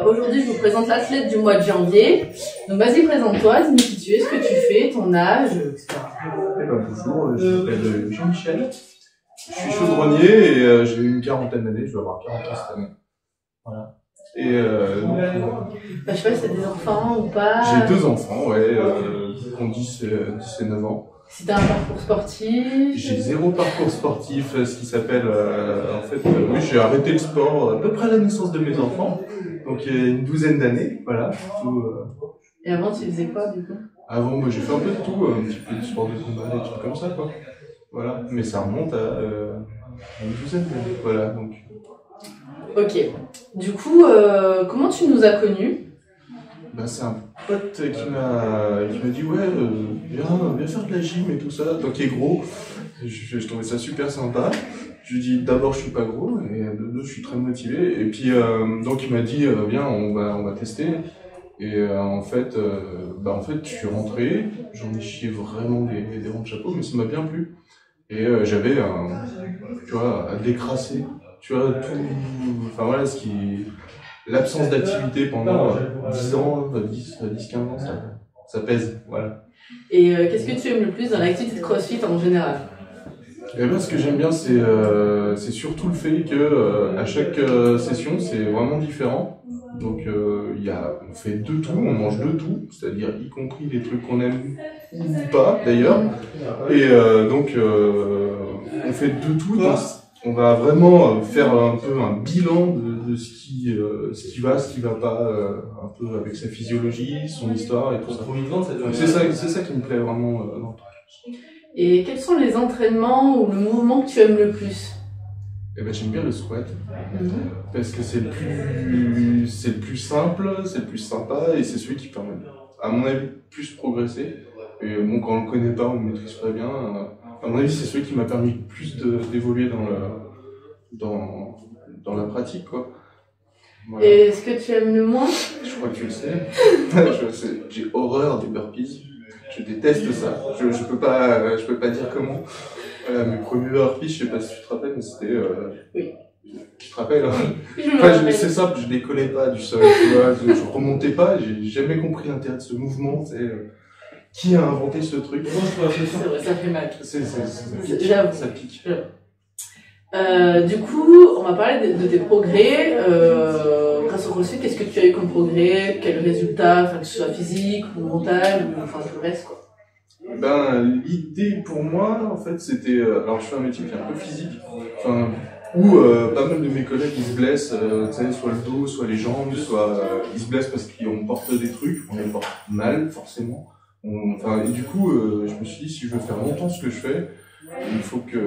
aujourd'hui, je vous présente l'athlète du mois de janvier. Donc, vas-y, présente-toi, dis-nous qui tu es, ce que tu fais, ton âge, etc. Bonjour, je m'appelle Jean-Michel. Je suis chaudronnier et j'ai une quarantaine d'années, je vais avoir 40 ans cette année. Voilà. Et je sais pas si t'as des enfants ou pas. J'ai 2 enfants, ouais, qui ont 10 et 9 ans. Si t'as un parcours sportif. J'ai 0 parcours sportif, ce qui s'appelle, en fait, oui, j'ai arrêté le sport à peu près à la naissance de mes enfants. Donc il y a une douzaine d'années, voilà. Et avant, tu faisais quoi, du coup? Avant, moi, j'ai fait un peu de tout, un petit peu de sport de combat, des trucs comme ça, quoi. Voilà, mais ça remonte à une douzaine d'années, voilà, donc. Ok. Du coup, comment tu nous as connus? Ben, c'est un pote qui m'a dit ouais, viens faire de la gym et tout ça, toi qui es gros. Je trouvais ça super sympa. Je lui dis d'abord je suis pas gros et de deux je suis très motivé. Et puis donc il m'a dit viens on va tester. Et en fait je suis rentré, j'en ai chié vraiment des ronds de chapeau, mais ça m'a bien plu. Et j'avais tu vois, à décrasser, tu vois, tout, enfin voilà, l'absence d'activité pendant 10 ans, 10-15 ans, ça pèse, voilà. Et qu'est-ce que tu aimes le plus dans l'activité de CrossFit en général? Et ben, ce que j'aime bien, c'est surtout le fait que à chaque session, c'est vraiment différent. Donc on fait de tout, on mange de tout, c'est-à-dire y compris les trucs qu'on aime ou pas d'ailleurs. Et donc on fait de tout. Donc, on va vraiment faire un peu un bilan de ce qui va, ce qui va pas, un peu avec sa physiologie, son histoire et tout ça. C'est ça qui me plaît vraiment dans le truc. Et quels sont les entraînements ou le mouvement que tu aimes le plus? Eh ben, j'aime bien le squat, parce que c'est le plus simple, c'est le plus sympa, et c'est celui qui permet, à mon avis, plus progresser. Et bon, quand on le connaît pas, on le maîtrise pas bien. À mon avis, c'est celui qui m'a permis le plus d'évoluer dans la pratique, quoi. Voilà. Et ce que tu aimes le moins? Je crois que tu le sais. J'ai horreur des burpees. Je déteste ça. Je peux pas dire comment. Mes premiers burpees, je sais pas si tu te rappelles, mais c'était. Oui. Tu te rappelles, hein? C'est simple, je décollais pas du sol, tu vois, je remontais pas, j'ai jamais compris l'intérêt de ce mouvement, qui a inventé ce truc? C'est vrai, ça fait mal. J'avoue. Ça pique. Du coup, on va parler de tes progrès. Grâce au CrossFit, qu'est-ce que tu as eu comme progrès? Quels résultats, enfin, que ce soit physique ou mental, ou enfin tout le reste, quoi? Ben, l'idée pour moi, en fait, c'était. Alors, je fais un métier qui est un peu physique, enfin, où pas mal de mes collègues ils se blessent, tu sais, soit le dos, soit les jambes, soit ils se blessent parce qu'on porte des trucs, on les porte mal, forcément. Et du coup, je me suis dit, si je veux faire longtemps ce que je fais, il faut que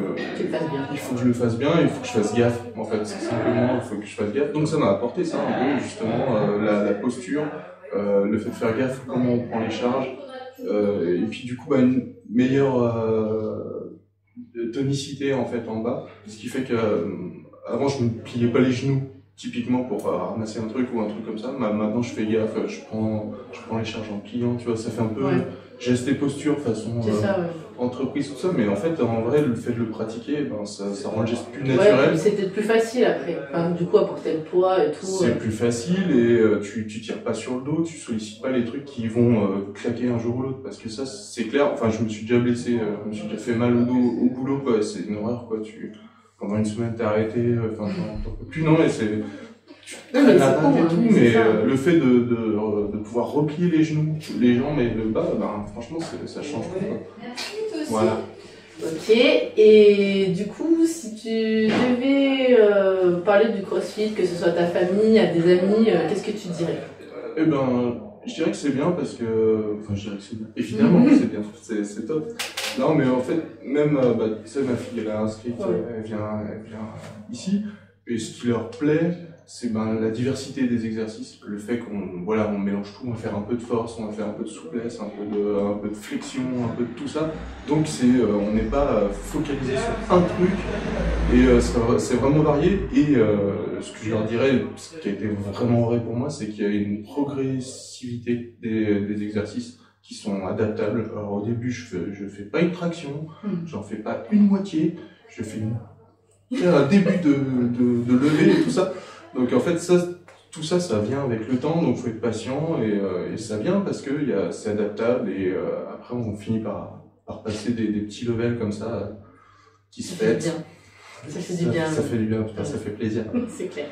je le fasse bien, il faut que je fasse gaffe, en fait, c'est simplement, il faut que je fasse gaffe. Donc ça m'a apporté ça un peu, justement, la posture, le fait de faire gaffe, comment on prend les charges, et puis du coup, une meilleure tonicité, en fait, en bas, ce qui fait que, avant, je me pliais pas les genoux, typiquement pour ramasser un truc ou un truc comme ça. Maintenant, je fais gaffe, je prends les charges en pliant, tu vois, ça fait un peu geste et posture façon entreprise, tout ça, mais en fait, en vrai, le fait de le pratiquer, ça rend le geste plus naturel. Ouais, c'est peut-être plus facile après, enfin, du coup, à porter le poids et tout. C'est plus facile et tu tires pas sur le dos, tu sollicites pas les trucs qui vont claquer un jour ou l'autre, parce que ça, c'est clair, enfin, je me suis déjà blessé, je me suis déjà fait mal au dos, au boulot, quoi, c'est une horreur, quoi, pendant une semaine, t'es arrêté, enfin, t'en peux plus, non, et c'est. Mais le fait de pouvoir replier les genoux, les jambes et le bas, franchement, ça change tout, quoi. Voilà. Ok, et du coup, si tu devais parler du CrossFit, que ce soit à ta famille, à des amis, qu'est-ce que tu dirais? Eh ben, je dirais que c'est bien parce que. Enfin, je dirais que c'est bien. Évidemment, c'est bien, c'est top. Non, mais en fait, même, tu sais, ma fille, elle a inscrit, elle vient ici, et ce qui leur plaît, c'est la diversité des exercices, le fait on mélange tout, on va faire un peu de force, on va faire un peu de souplesse, un peu de flexion, un peu de tout ça. Donc on n'est pas focalisé sur un truc, et c'est vraiment varié. Et ce que je leur dirais, ce qui a été vraiment vrai pour moi, c'est qu'il y a une progressivité des exercices qui sont adaptables. Alors au début, je fais pas une traction, j'en fais pas une moitié, je fais un début de lever et tout ça. Donc en fait, ça, tout ça, ça vient avec le temps, donc faut être patient et ça vient parce que c'est adaptable et après on finit par passer des petits levels comme ça qui se fêtent. Ça fait du bien. Ça fait du bien, ça fait plaisir. C'est clair.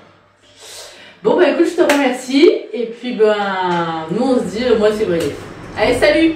Bon bah écoute, je te remercie et puis ben nous on se dit le mois de février. Allez, salut!